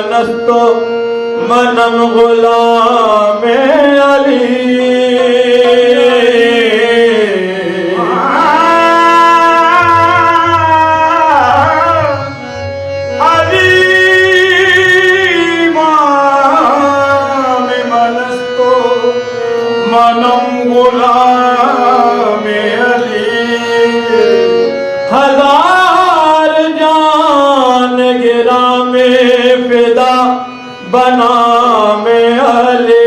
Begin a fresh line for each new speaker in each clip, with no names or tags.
मनस्तो मनम गुलाम अली मनम गुलाम अली हजार जान गिरा में फिदा बना में अली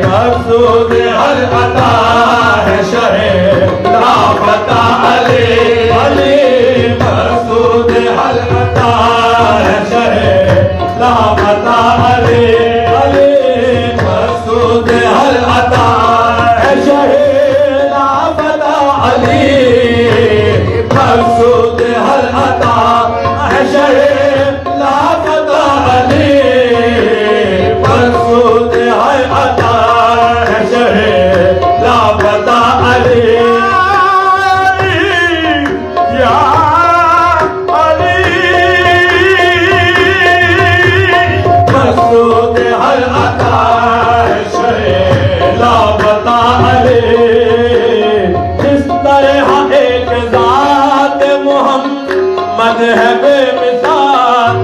मकसूद हर अता है शहे लापता अली अली मकसूद हर
लापता अली मकसूद है अता है शहे लापता अली या अली मकसूद है अता है शहे लापता अली जिस तरह एक जात मोहम्मद है बेमिसाल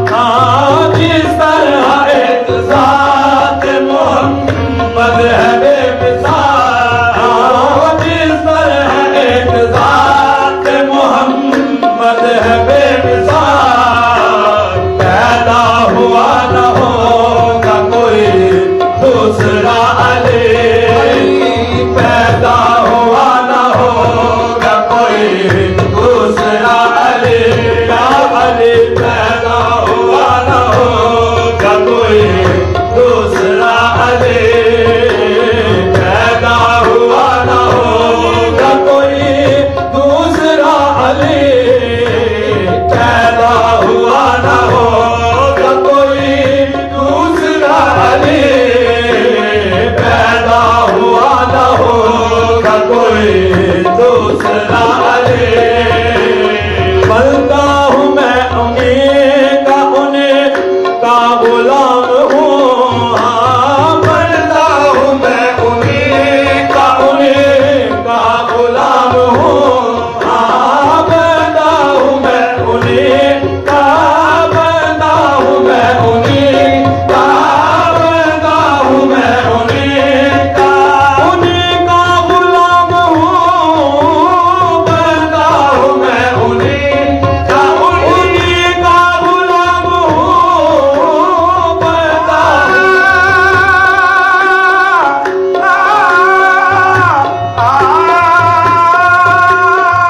जिस तरह एक जात मोहम्मद है बेमिसाल जिस तरह एक जात मोहम्मद है बेमिसाल पैदा हुआ न होगा कोई दूसरा अली पैदा हुआ न होगा कोई दूसरा अली या अली पैदा हुआ न होगा कोई दूसरा अली पैदा हुआ न होगा कोई दूसरा अली पैदा हुआ न होगा कोई दूसरा अली पैदा हुआ न होगा कोई दूसरा अली बनता हूँ मैं उन्हीं का गुलाम हूँ बनता हूँ मैं उन्हीं का गुलाम हूँ बनता हूँ मैं उन्हीं का बनता हूँ मैं उन्हीं का बनता हूँ मैं उन्हीं का गुलाम हूँ बनता हूँ मैं उन्हीं का गुलाम हूँ बनता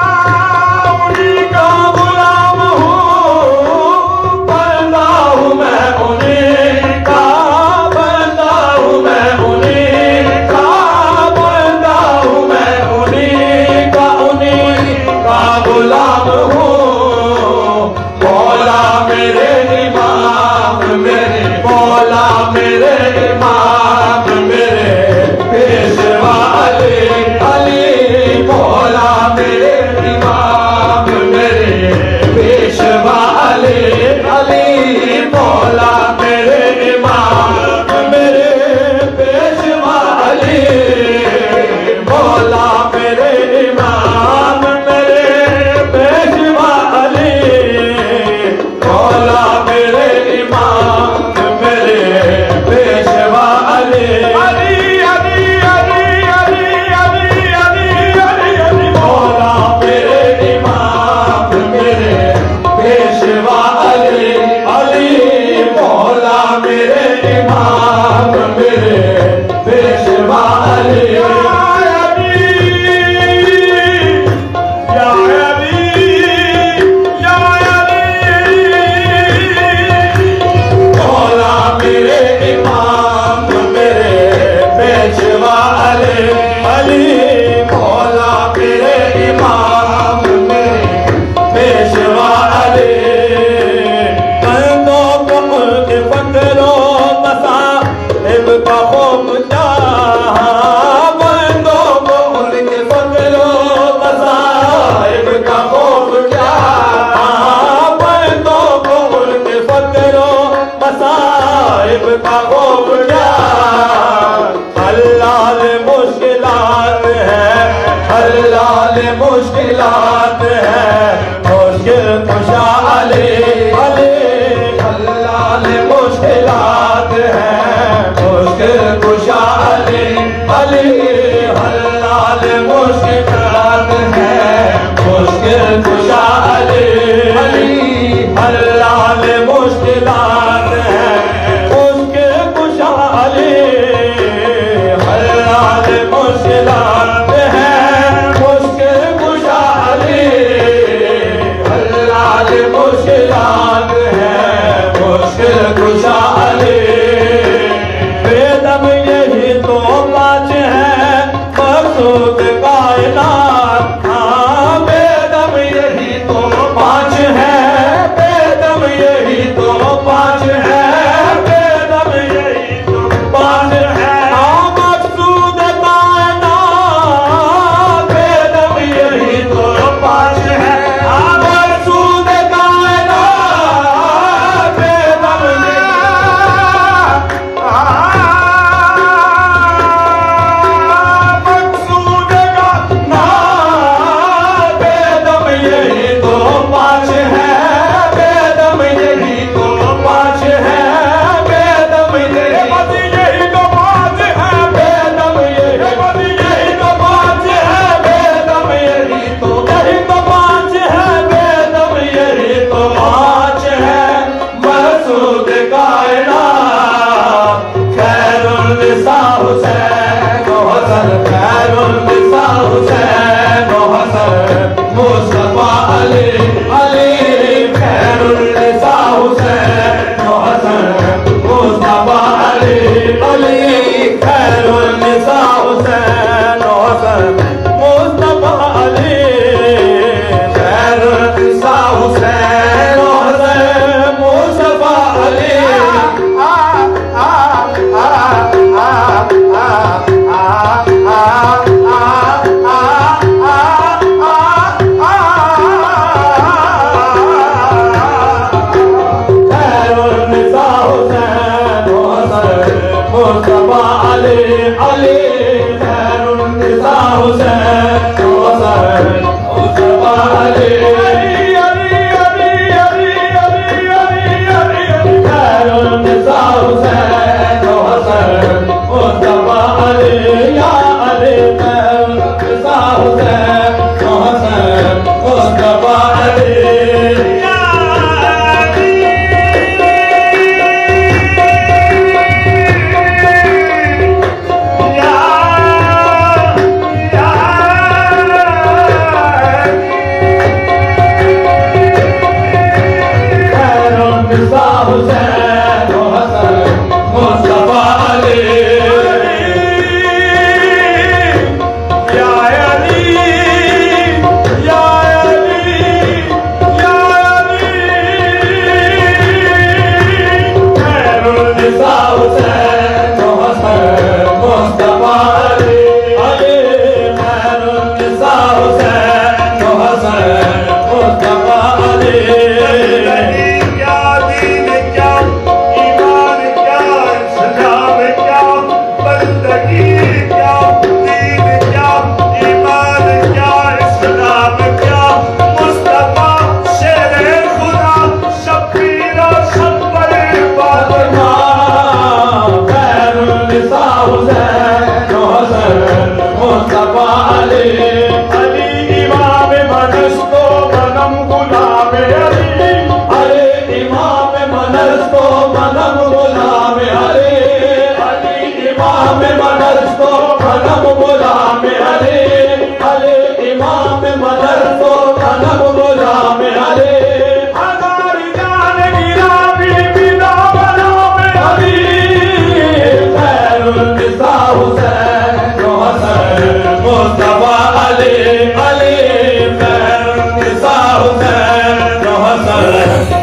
उन्हीं का गुलाम हूँ बनता हूँ मैं उन्हीं का बनता हूँ मैं उन्हीं का बनता हूँ मैं उन्हीं का गुलाम हूँ मौला मेरे इमाम मेरे मौला मेरे इमाम मेरे पेशवा अली अली मौला मेरे इमाम मेरे पेशवा अली अली मौला मेरे इमाम मेरे पेशवा अली मौला मेरे इमाम मेरे पेशवा अली मौला मेरे इमाम मेरे पेशवा अली अली अली अली अली अली अली अली अली मौला मेरे इमाम मेरे पेशवा अली अली मौला मेरे इमाम मेरे पेशवा अली मुश्किलात है मुश्किल कुशा अली अली अल्लाह मुश्किलात है मुश्किल कुशा अली अली अल्लाह मुश्किलात है मुश्किल कुशा अली अली अल्लाह मुश्किलात है मुश्किल कुशा अली अल्लाह मुश्किलात है मुश्किल कुशा अली अल्लाह मुश्किलात है मुश्किल कुशा अली बेदम यही तो बात है मकसूद कायनात हाँ बेदम यही तो पाँच है बेदम यही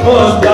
मुस्तफा